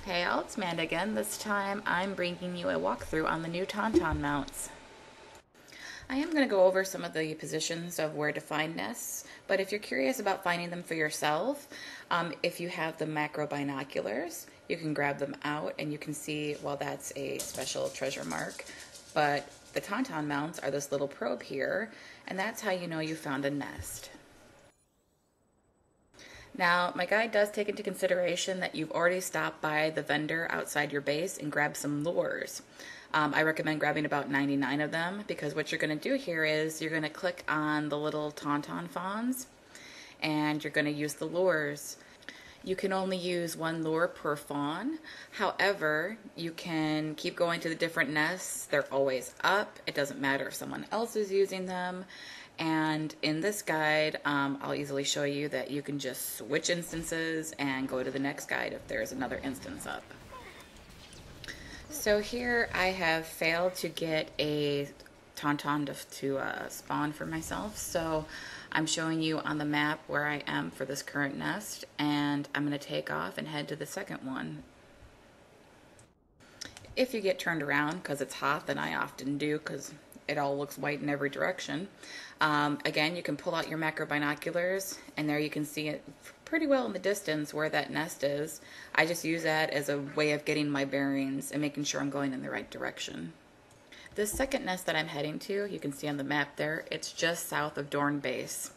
Hey all, it's Amanda again. This time I'm bringing you a walkthrough on the new Tauntaun mounts. I am going to go over some of the positions of where to find nests, but if you're curious about finding them for yourself, if you have the macro binoculars, you can grab them out and you can see, well, that's a special treasure mark, but the Tauntaun mounts are this little probe here, and that's how you know you found a nest. Now, my guide does take into consideration that you've already stopped by the vendor outside your base and grabbed some lures. I recommend grabbing about 99 of them because what you're going to do here is you're going to click on the little Tauntaun fawns and you're going to use the lures. You can only use one lure per fawn. However, you can keep going to the different nests. They're always up. It doesn't matter if someone else is using them. And in this guide, I'll easily show you that you can just switch instances and go to the next guide if there's another instance up. So here I have failed to get a Tauntaun to spawn for myself. So I'm showing you on the map where I am for this current nest, and I'm going to take off and head to the second one. If you get turned around because it's hot, then I often do because it all looks white in every direction. Again, you can pull out your macro binoculars and there you can see it pretty well in the distance where that nest is. I just use that as a way of getting my bearings and making sure I'm going in the right direction. This second nest that I'm heading to, you can see on the map there, it's just south of Dorn Base.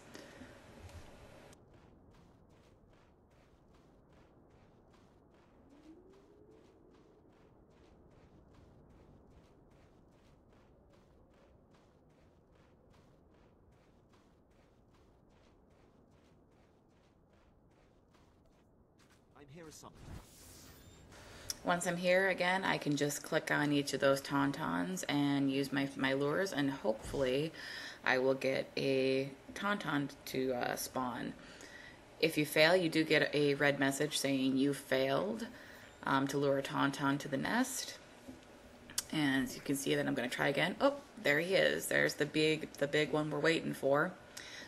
Once I'm here again, I can just click on each of those tauntauns and use my lures, and hopefully I will get a tauntaun to spawn. If you fail, you do get a red message saying you failed to lure a tauntaun to the nest. And as you can see that I'm going to try again. Oh, there he is. There's the big one we're waiting for.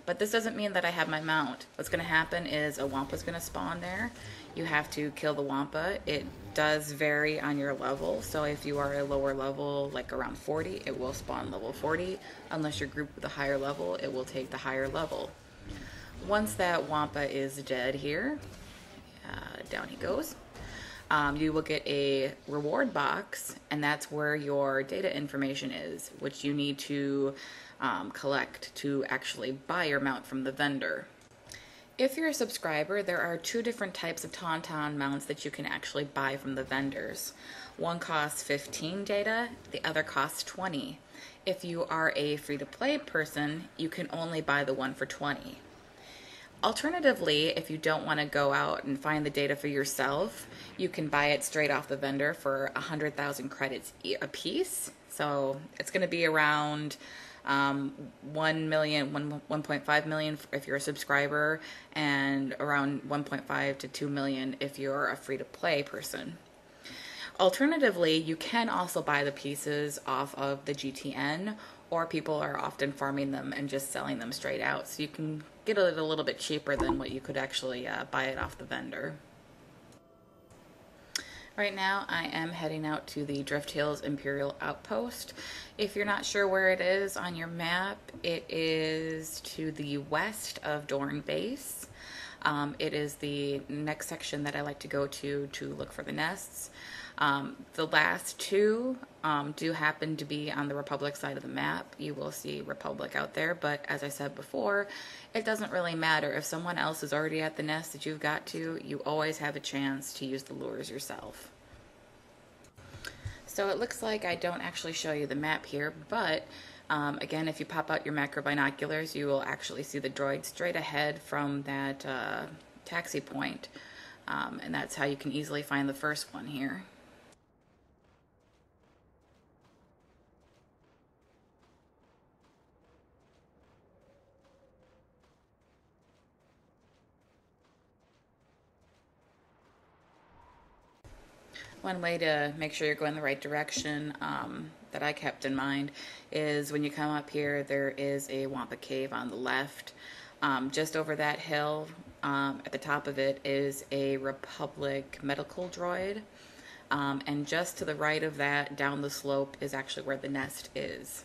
But this doesn't mean that I have my mount. What's going to happen is a wampa's going to spawn there. You have to kill the wampa. It does vary on your level. So if you are a lower level, like around 40, it will spawn level 40. Unless you're grouped with a higher level, it will take the higher level. Once that wampa is dead here, down he goes. You will get a reward box, and that's where your data information is, which you need to collect to actually buy your mount from the vendor. If you're a subscriber, there are two different types of Tauntaun mounts that you can actually buy from the vendors. One costs 15 data, the other costs 20. If you are a free-to-play person, you can only buy the one for 20. Alternatively, if you don't want to go out and find the data for yourself, you can buy it straight off the vendor for 100,000 credits a piece. So it's going to be around 1 million, 1.5 million if you're a subscriber, and around 1.5 to 2 million if you're a free-to-play person. Alternatively, you can also buy the pieces off of the GTN, or people are often farming them and just selling them straight out, so you can get it a little bit cheaper than what you could actually buy it off the vendor. Right now I am heading out to the Drift Hills Imperial Outpost. If you're not sure where it is on your map, it is to the west of Dorn Base. It is the next section that I like to go to look for the nests. The last two do happen to be on the Republic side of the map. You will see Republic out there, but as I said before, it doesn't really matter. If someone else is already at the nest that you've got to, you always have a chance to use the lures yourself. So it looks like I don't actually show you the map here, but again, if you pop out your macro binoculars, you will actually see the droid straight ahead from that taxi point, and that's how you can easily find the first one here. One way to make sure you're going the right direction that I kept in mind is when you come up here, there is a Wampa Cave on the left. Just over that hill, at the top of it, is a Republic medical droid. And just to the right of that, down the slope, is actually where the nest is.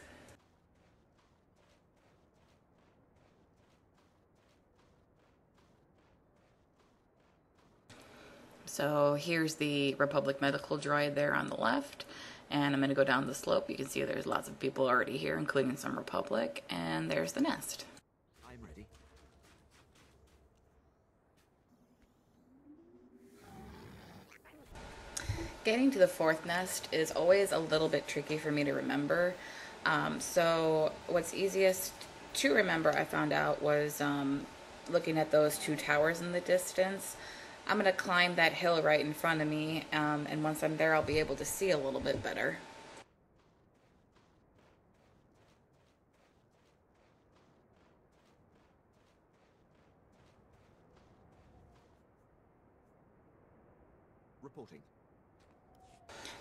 So here's the Republic Medical Droid there on the left, and I'm going to go down the slope. You can see there's lots of people already here, including some Republic, and there's the nest. I'm ready. Getting to the fourth nest is always a little bit tricky for me to remember. So what's easiest to remember, I found out, was looking at those two towers in the distance. I'm going to climb that hill right in front of me, and once I'm there, I'll be able to see a little bit better. Reporting.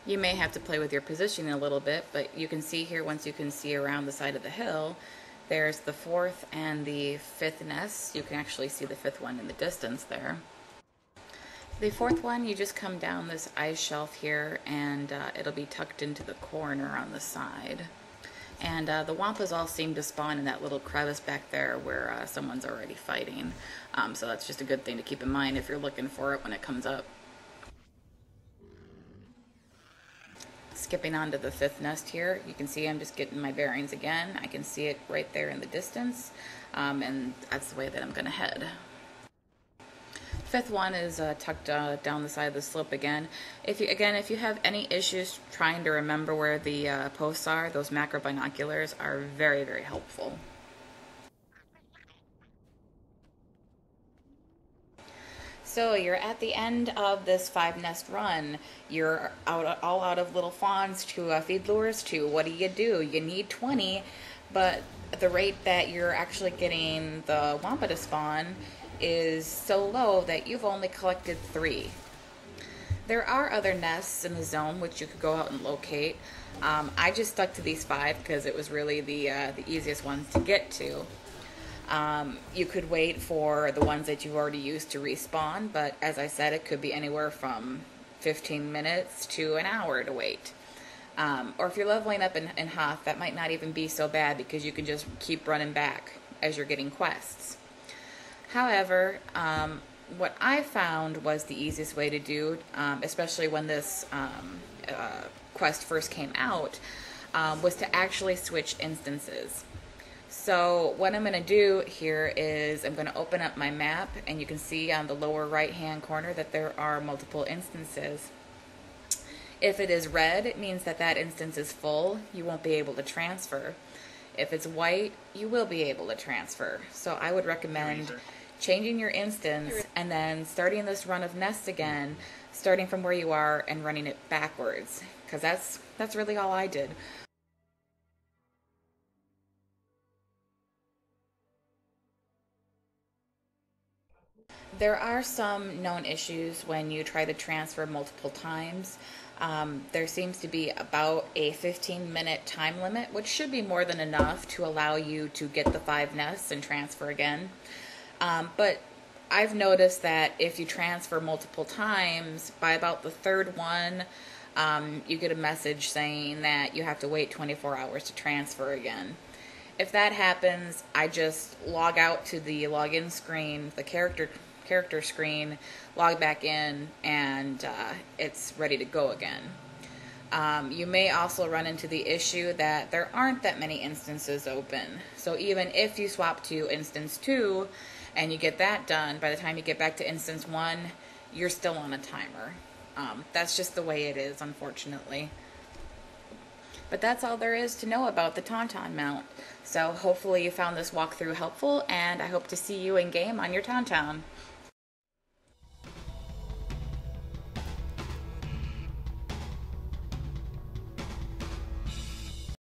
You may have to play with your positioning a little bit, but you can see here, once you can see around the side of the hill, there's the fourth and the fifth nests. You can actually see the fifth one in the distance there. The fourth one, you just come down this ice shelf here, and it'll be tucked into the corner on the side. And the wampas all seem to spawn in that little crevice back there where someone's already fighting. So that's just a good thing to keep in mind if you're looking for it when it comes up. Skipping on to the fifth nest here, you can see I'm just getting my bearings again. I can see it right there in the distance, and that's the way that I'm going to head. Fifth one is tucked down the side of the slope again. If you have any issues trying to remember where the posts are, those macro binoculars are very, very helpful. So you're at the end of this 5-nest run. You're all out of little fawns to feed lures to. What do? You need 20, but the rate that you're actually getting the wampa to spawn is so low that you've only collected 3. There are other nests in the zone which you could go out and locate. I just stuck to these 5 because it was really the easiest ones to get to. You could wait for the ones that you've already used to respawn, but as I said, it could be anywhere from 15 minutes to an hour to wait. Or if you're leveling up in Hoth, that might not even be so bad because you can just keep running back as you're getting quests. However, what I found was the easiest way to do, especially when this quest first came out, was to actually switch instances. So what I'm going to do here is I'm going to open up my map, and you can see on the lower right hand corner that there are multiple instances. If it is red, it means that that instance is full. You won't be able to transfer. If it's white, you will be able to transfer. So I would recommend changing your instance and then starting this run of nests again, starting from where you are and running it backwards, because that's really all I did. There are some known issues when you try to transfer multiple times. There seems to be about a 15-minute time limit, which should be more than enough to allow you to get the 5 nests and transfer again. But I've noticed that if you transfer multiple times, by about the 3rd one, you get a message saying that you have to wait 24 hours to transfer again. If that happens, I just log out to the login screen, the character screen, log back in, and it's ready to go again. You may also run into the issue that there aren't that many instances open. So even if you swap to instance 2 and you get that done, by the time you get back to instance 1, you're still on a timer. That's just the way it is, unfortunately. But that's all there is to know about the Tauntaun mount. So hopefully you found this walkthrough helpful, and I hope to see you in game on your Tauntaun.